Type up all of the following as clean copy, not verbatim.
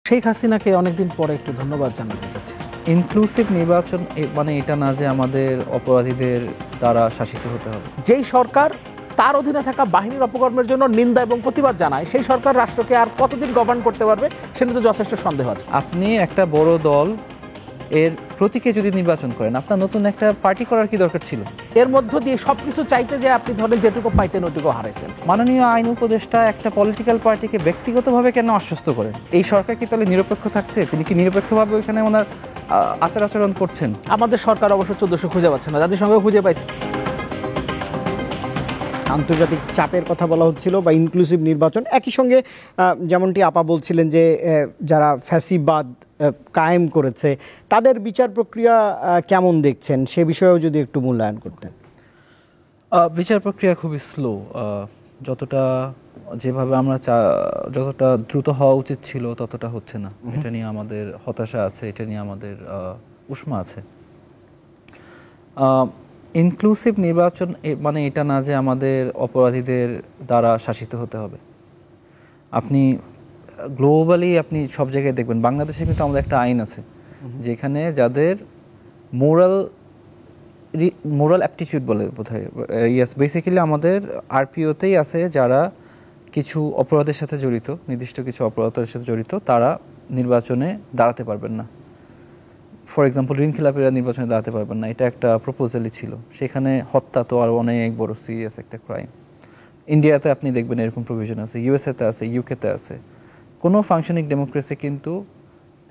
শেখ হাসিনাকে অনেকদিন পরে একটু ধন্যবাদ জানাতে চাচ্ছি। ইনক্লুসিভ নির্বাচন মানে এটা না যে আমাদের অপরাধীদের দ্বারা শাসিত হতে হবে। যেই সরকার তার অধীনে থাকা বাহিনীর অপকর্মের জন্য নিন্দা এবং প্রতিবাদ জানায়, সেই সরকার রাষ্ট্রকে আর কতদিন গভর্ন করতে পারবে সেটা তো যথেষ্ট সন্দেহ আছে। আপনি একটা বড় দল এর প্রতীকে যদি নির্বাচন করেন, আপনার নতুন একটা পার্টি করার কি দরকার ছিল? এর মধ্য দিয়ে সবকিছু চাইতে যে আপনি ধরেন যেটুকু পাইতেন ওইটুকু হারাইছেন। মাননীয় আইন উপদেষ্টা একটা পলিটিক্যাল পার্টিকে ব্যক্তিগতভাবে কেন আশ্বস্ত করেন? এই সরকার কি তাহলে নিরপেক্ষ থাকছে? তিনি কি নিরপেক্ষভাবে ওইখানে ওনার আচার আচরণ করছেন? আমাদের সরকার অবশ্য 1400 খুঁজে পাচ্ছে না, জাতিসংঘ খুঁজে পাইছে। আন্তর্জাতিক চাপের কথা বলা হচ্ছিল বা ইনক্লুসিভ নির্বাচন, একই সঙ্গে যেমনটি আপা বলছিলেন যে যারা ফ্যাসিবাদ কায়েম করেছে তাদের বিচার প্রক্রিয়া কেমন দেখছেন, সে বিষয়েও যদি একটু মূল্যায়ন করতেন। বিচার প্রক্রিয়া খুবই স্লো। যতটা যেভাবে আমরা যতটা দ্রুত হওয়া উচিত ছিল ততটা হচ্ছে না। এটা নিয়ে আমাদের হতাশা আছে, এটা নিয়ে আমাদের উষ্মা আছে। ইনক্লুসিভ নির্বাচন মানে এটা না যে আমাদের অপরাধীদের দ্বারা শাসিত হতে হবে। আপনি গ্লোবালি আপনি সব জায়গায় দেখবেন, বাংলাদেশে কিন্তু আমাদের একটা আইন আছে যেখানে যাদের মোরাল অ্যাপটিটিউড বলে বোধহয়, ইয়েস, বেসিক্যালি আমাদের আরপিওতেই আছে যারা কিছু অপরাধের সাথে জড়িত, নির্দিষ্ট কিছু অপরাধের সাথে জড়িত, তারা নির্বাচনে দাঁড়াতে পারবেন না। ফর এক্সাম্পল ঋণখেলাপিরা নির্বাচনে দাঁড়াতে পারবেন না, এটা একটা প্রপোজালই ছিল। সেখানে হত্যা তো আরও অনেক বড় সিরিয়াস একটা ক্রাইম। ইন্ডিয়াতে আপনি দেখবেন এরকম প্রভিশন আছে, ইউএসএতে আছে, ইউকেতে আছে। কোনো ফাংশনিং ডেমোক্রেসি কিন্তু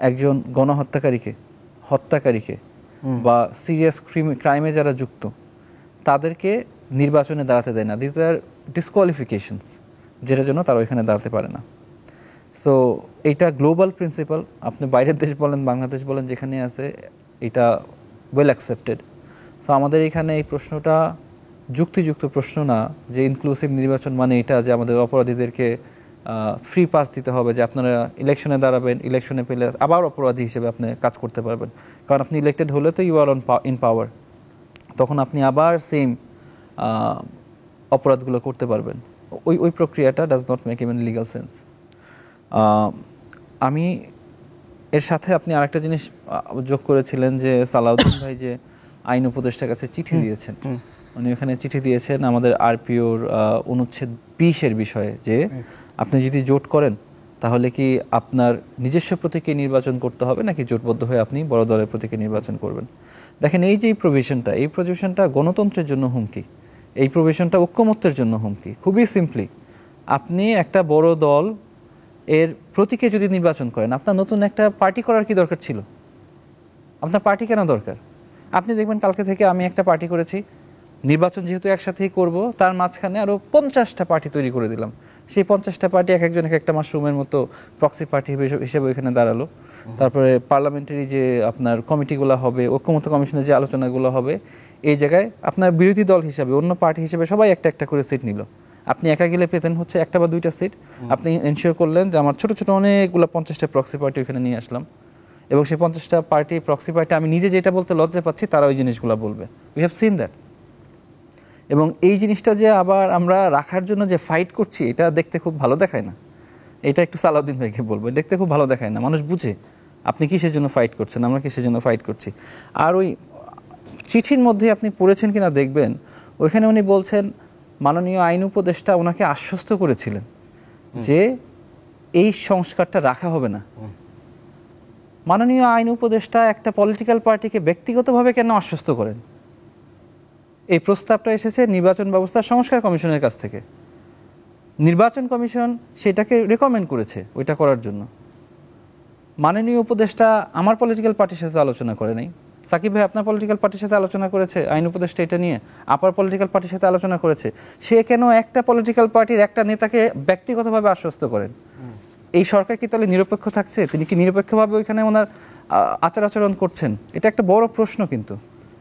একজন হত্যাকারীকে বা সিরিয়াস ক্রাইমে যারা যুক্ত তাদেরকে নির্বাচনে দাঁড়াতে দেয় না। দিস আর ডিসকোয়ালিফিকেশনস, যেটার জন্য তারা ওইখানে দাঁড়াতে পারে না। সো এইটা গ্লোবাল প্রিন্সিপাল, আপনি বাইরের দেশ বলেন, বাংলাদেশ বলেন, যেখানে আছে এটা ওয়েল অ্যাকসেপ্টেড। সো আমাদের এখানে এই প্রশ্নটা যুক্তিযুক্ত প্রশ্ন না যে ইনক্লুসিভ নির্বাচন মানে এটা যে আমাদের অপরাধীদেরকে ফ্রি পাস দিতে হবে, যে আপনারা ইলেকশনে দাঁড়াবেন, ইলেকশনে পেলে আবার অপরাধী হিসেবে আপনি কাজ করতে পারবেন। কারণ আপনি ইলেক্টেড হলে তো ইউ আর ইন পাওয়ার, তখন আপনি আবার সেম অপরাধগুলো করতে পারবেন। ওই প্রক্রিয়াটা does not make even legal sense. আমি এর সাথে আপনি আরেকটা জিনিস যোগ করেছিলেন যে সালাউদ্দিন ভাই যে আইন উপদেষ্টার কাছে চিঠি দিয়েছেন, উনি ওখানে চিঠি দিয়েছেন আমাদের আরপিওর অনুচ্ছেদ 20-এর বিষয়ে, যে আপনি যদি জোট করেন তাহলে কি আপনার নিজস্ব প্রতীকে নির্বাচন করতে হবে নাকি জোটবদ্ধ হয়ে আপনি বড় দলের প্রতীকে নির্বাচন করবেন। দেখেন, এই যে এই প্রভিশনটা গণতন্ত্রের জন্য হুমকি, এই প্রভিশনটা ঐক্যমত্যের জন্য হুমকি। খুবই সিম্পলি, আপনি একটা বড় দল এর প্রতীকে যদি নির্বাচন করেন, আপনার নতুন একটা পার্টি করার কি দরকার ছিল? আপনার পার্টি কেন দরকার? আপনি দেখবেন কালকে থেকে আমি একটা পার্টি করেছি, নির্বাচন যেহেতু একসাথেই করব, তার মাঝখানে আরও 50টা পার্টি তৈরি করে দিলাম। সেই 50টা পার্টি এক একজন এক একটা মাশরুমের মতো প্রক্সি পার্টি হিসেবে ওইখানে দাঁড়ালো। তারপরে পার্লামেন্টারি যে আপনার কমিটিগুলো হবে, ঐক্যমত্য কমিশনের যে আলোচনাগুলো হবে, এই জায়গায় আপনার বিরোধী দল হিসাবে, অন্য পার্টি হিসেবে সবাই একটা একটা করে সিট নিল। আপনি একা গেলে পেতেন হচ্ছে একটা বা দুইটা সিট। আপনি এনশিওর করলেন যে আমার ছোট ছোট অনেকগুলো 50টা প্রক্সি পার্টি ওখানে নিয়ে আসলাম, এবং সেই 50টা পার্টি প্রক্সি পার্টি আমি নিজে যেটা বলতে লজ্জা পাচ্ছি তারা ওই জিনিসগুলো বলবে। We have seen that. এবং এই জিনিসটা যে আবার আমরা রাখার জন্য যে ফাইট করছি, এটা দেখতে খুব ভালো দেখায় না। এটা একটু সালাউদ্দিন ভাইকে বলবো, দেখতে খুব ভালো দেখায় না। মানুষ বুঝে আপনি কিসের জন্য ফাইট করছেন, আমরা কিসের জন্য ফাইট করছি। আর ওই চিঠির মধ্যে আপনি পড়েছেন কিনা দেখবেন, ওইখানে উনি বলছেন মাননীয় আইন উপদেষ্টা ওনাকে আশ্বস্ত করেছিলেন যে এই সংস্কারটা রাখা হবে না। মাননীয় আইন উপদেষ্টা একটা পলিটিক্যাল পার্টিকে ব্যক্তিগতভাবে কেন আশ্বস্ত করেন? এই প্রস্তাবটা এসেছে নির্বাচন ব্যবস্থার সংস্কার কমিশনের কাছ থেকে। নির্বাচন কমিশন সেটাকে রেকমেন্ড করেছে ওইটা করার জন্য। মাননীয় উপদেষ্টা আমার পলিটিক্যাল পার্টির সাথে আলোচনা করে নাই। সাকিব ভাই আপনার পলিটিক্যাল পার্টির সাথে আলোচনা করেছে আইন উপদেষ্টা এটা নিয়ে, আপার পলিটিক্যাল পার্টির সাথে আলোচনা করেছে। সে কেন একটা পলিটিক্যাল পার্টির একটা নেতাকে ব্যক্তিগতভাবে আশ্বস্ত করেন? এই সরকার কি তাহলে নিরপেক্ষ থাকছে? তিনি কি নিরপেক্ষভাবে ওইখানে ওনার আচার আচরণ করছেন? এটা একটা বড় প্রশ্ন, কিন্তু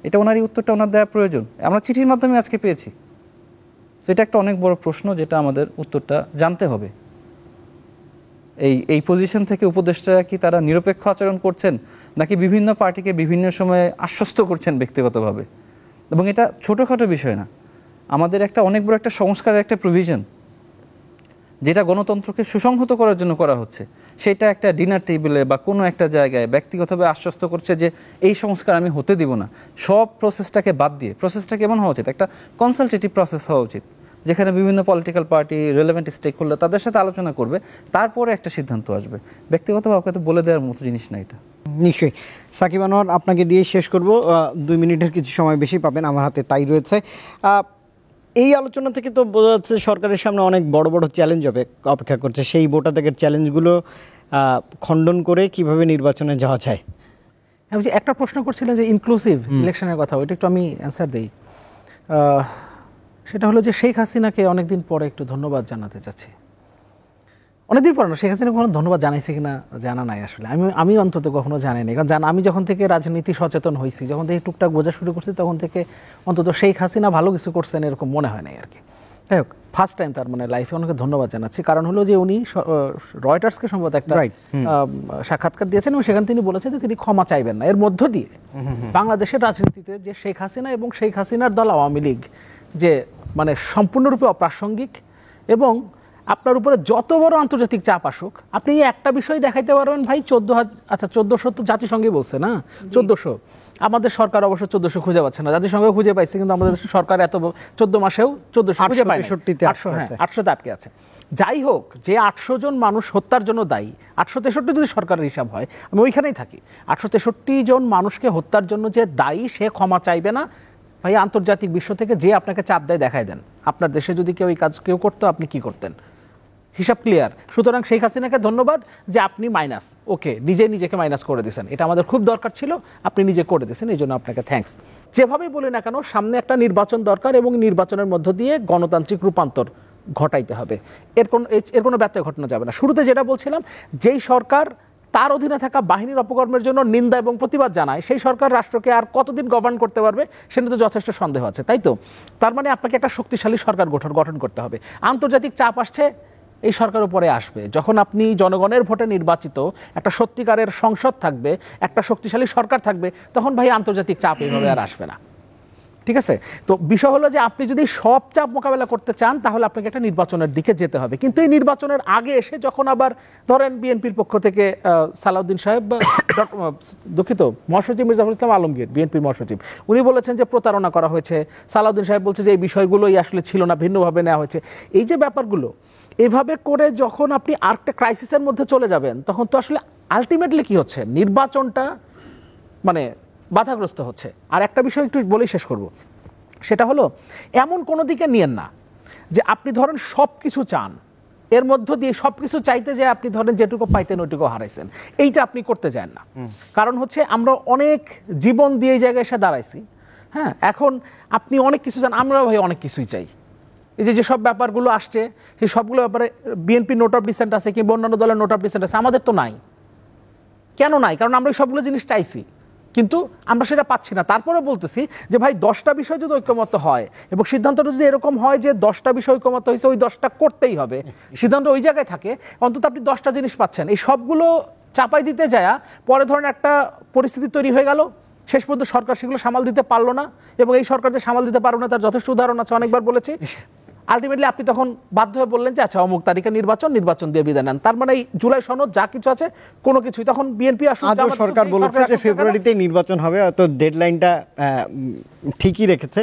এটা ওনারই উত্তরটা ওনার দেওয়া প্রয়োজন। আমরা চিঠির মাধ্যমে আজকে পেয়েছি। তো এটা একটা অনেক বড় প্রশ্ন, যেটা আমাদের উত্তরটা জানতে হবে। এই পজিশন থেকে উপদেষ্টারা কি তারা নিরপেক্ষ আচরণ করছেন, নাকি বিভিন্ন পার্টিকে বিভিন্ন সময়ে আশ্বস্ত করছেন ব্যক্তিগতভাবে? এবং এটা ছোটোখাটো বিষয় না, আমাদের একটা অনেক বড় একটা সংস্কারের একটা প্রভিশন, যেটা গণতন্ত্রকে সুসংহত করার জন্য করা হচ্ছে। সেটা একটা ডিনার টেবিলে বা কোনো একটা জায়গায় ব্যক্তিগতভাবে আশ্বস্ত করছে যে এই সংস্কার আমি হতে দিব না, সব প্রসেসটাকে বাদ দিয়ে প্রসেসটা কেমন হওয়া উচিত, একটা কনসালটেটিভ প্রসেস হওয়া উচিত, যেখানে বিভিন্ন political party, relevant stakeholder তাদের সাথে আলোচনা করবে, তারপরে একটা সিদ্ধান্ত আসবে। ব্যক্তিগতভাবে তো বলে দেওয়ার মতো জিনিস না এটা। নিশ্চয়ই। সাকিব আনোয়ার, আপনাকে দিয়ে শেষ করব, 2 মিনিটের কিছু সময় বেশি পাবেন, আমার হাতে তাই রয়েছে। এই আলোচনা থেকে তো বোঝা যাচ্ছে সরকারের সামনে অনেক বড় বড় চ্যালেঞ্জ অপেক্ষা করছে। সেই ভোটারদের চ্যালেঞ্জগুলো খণ্ডন করে কিভাবে নির্বাচনে যাওয়া যায়। আমি যে একটা প্রশ্ন করছিলেন যে ইনক্লুসিভ ইলেকশনের কথা, ওইটা একটু আমি অ্যান্সার দিই। সেটা হলো যে শেখ হাসিনাকে অনেকদিন পরে একটু ধন্যবাদ জানাতে চাচ্ছি। অনেকদিন পরে না, শেখ হাসিনা কখনো ধন্যবাদ জানাইছে কিনা জানা নাই আসলে, আমি অন্তত কখনো জানাইনি। কারণ আমি যখন থেকে রাজনীতি সচেতন হয়েছি, যখন থেকে টুকটাক বোঝা শুরু করছি, তখন থেকে অন্তত শেখ হাসিনা ভালো কিছু করছেন এরকম মনে হয় নাই আর কি। যাই হোক, ফার্স্ট টাইম তার মানে লাইফে ওনাকে ধন্যবাদ জানাচ্ছি। কারণ হলো যে উনি রয়টার্সকে সম্ভবত একটা সাক্ষাৎকার দিয়েছেন এবং সেখানে তিনি বলেছেন যে তিনি ক্ষমা চাইবেন না। এর মধ্য দিয়ে বাংলাদেশের রাজনীতিতে যে শেখ হাসিনা এবং শেখ হাসিনার দল আওয়ামী লীগ যে মানে সম্পূর্ণরূপে অপ্রাসঙ্গিক, এবং আপনার উপরে যত বড় আন্তর্জাতিক চাপ আসুক, আপনি একটা বিষয় দেখাইতে পারবেন ভাই, 1400 তো জাতিসংঘে বলছে না, 1400, আমাদের সরকার অবশ্য 1400 খুঁজে পাচ্ছে না, জাতিসংঘ খুঁজে পাইছে, কিন্তু আমাদের সরকার এত 14 মাসেও 1400 খুঁজে পায় না, 800 আটকে আছে। যাই হোক, যে 800 জন মানুষ হত্যার জন্য দায়ী, 863 যদি সরকারের হিসাব হয়, আমি ওইখানেই থাকি, 863 জন মানুষকে হত্যার জন্য যে দায়ী, সে ক্ষমা চাইবে না ভাই। আন্তর্জাতিক বিশ্ব থেকে যে আপনাকে চাপ দেয়, দেখায় দেন। আপনার দেশে যদি কেউ এই কাজ করতো, আপনি কি করতেন? হিসাব ক্লিয়ার। সুতরাং শেখ হাসিনাকে ধন্যবাদ যে আপনি মাইনাস, ওকে, নিজেকে মাইনাস করে দিয়েছেন, এটা আমাদের খুব দরকার ছিল, আপনি নিজে করে দিয়েছেন, এই জন্য আপনাকে থ্যাঙ্কস। যেভাবেই বলি না কেন, সামনে একটা নির্বাচন দরকার এবং নির্বাচনের মধ্য দিয়ে গণতান্ত্রিক রূপান্তর ঘটাইতে হবে। এর কোনো ব্যত্যয় ঘটনা যাবে না। শুরুতে যেটা বলছিলাম, যেই সরকার তার অধীনে থাকা বাহিনীর অপকর্মের জন্য নিন্দা এবং প্রতিবাদ জানায়, সেই সরকার রাষ্ট্রকে আর কতদিন গভর্ন করতে পারবে সেটা তো যথেষ্ট সন্দেহ আছে, তাই তো? তার মানে আপনাকে একটা শক্তিশালী সরকার গঠন করতে হবে। আন্তর্জাতিক চাপ আসছে, এই সরকার উপরে আসবে। যখন আপনি জনগণের ভোটে নির্বাচিত একটা সত্যিকারের সংসদ থাকবে, একটা শক্তিশালী সরকার থাকবে, তখন ভাই আন্তর্জাতিক চাপ এইভাবে আর আসবে না। ঠিক আছে? তো বিষয় হলো যে আপনি যদি সব চাপ মোকাবেলা করতে চান, তাহলে আপনাকে একটা নির্বাচনের দিকে যেতে হবে। কিন্তু এই নির্বাচনের আগে এসে যখন আবার ধরেন বিএনপির পক্ষ থেকে সালাউদ্দিন সাহেব, দুঃখিত, মহাসচিব মির্জাফর ইসলাম আলমগীর, বিএনপির মহাসচিব, উনি বলেছেন যে প্রতারণা করা হয়েছে। সালাউদ্দিন সাহেব বলছে যে এই বিষয়গুলোই আসলে ছিল না, ভিন্নভাবে নেওয়া হয়েছে। এই যে ব্যাপারগুলো এভাবে করে যখন আপনি আরেকটা ক্রাইসিসের মধ্যে চলে যাবেন, তখন তো আসলে আলটিমেটলি কি হচ্ছে, নির্বাচনটা মানে বাধাগ্রস্ত হচ্ছে। আর একটা বিষয় একটু বলেই শেষ করব, সেটা হলো এমন কোনো দিকে নিয়েন না যে আপনি ধরেন সব কিছু চান, এর মধ্য দিয়ে সব কিছু চাইতে যে আপনি ধরেন যেটুকু পাইতেন ওইটুকু হারাইছেন, এইটা আপনি করতে চান না। কারণ হচ্ছে আমরা অনেক জীবন দিয়ে এই জায়গায় এসে দাঁড়াইছি। হ্যাঁ, এখন আপনি অনেক কিছু চান, আমরাও ভাই অনেক কিছুই চাই। এই যে সব ব্যাপারগুলো আসছে, সেই সবগুলো ব্যাপারে বিএনপি নোট অফ ডিসেন্ট আছে, কিংবা অন্যান্য দলের নোট অফ ডিসেন্ট আছে, আমাদের তো নাই। কেন নাই? কারণ আমরা সবগুলো জিনিস চাইছি, কিন্তু আমরা সেটা পাচ্ছি না। তারপরে বলতেছি যে ভাই 10টা বিষয় যদি ঐক্যমত হয় এবং সিদ্ধান্তটা যদি এরকম হয় যে 10টা বিষয় ঐক্যমত হয়েছে, ওই 10টা করতেই হবে, সিদ্ধান্ত ওই জায়গায় থাকে, অন্তত আপনি 10টা জিনিস পাচ্ছেন। এই সবগুলো চাপাই দিতে যায় পরে ধরেন একটা পরিস্থিতি তৈরি হয়ে গেল, শেষ পর্যন্ত সরকার সেগুলো সামাল দিতে পারলো না, এবং এই সরকার যে সামাল দিতে পারবে না তার যথেষ্ট উদাহরণ আছে, অনেকবার বলেছি। আলটিমেটলি আপনি তখন বাধ্য হয়ে বললেন যে আচ্ছা অমুক তারিখে নির্বাচন দিয়ে বিদায় নেন। তার মানে এই জুলাই সনদ যা কিছু আছে কোনো কিছুই, তখন বিএনপি সরকার বলেছে যে ফেব্রুয়ারিতে নির্বাচন হবে, তো ডেডলাইনটা ঠিকই রেখেছে।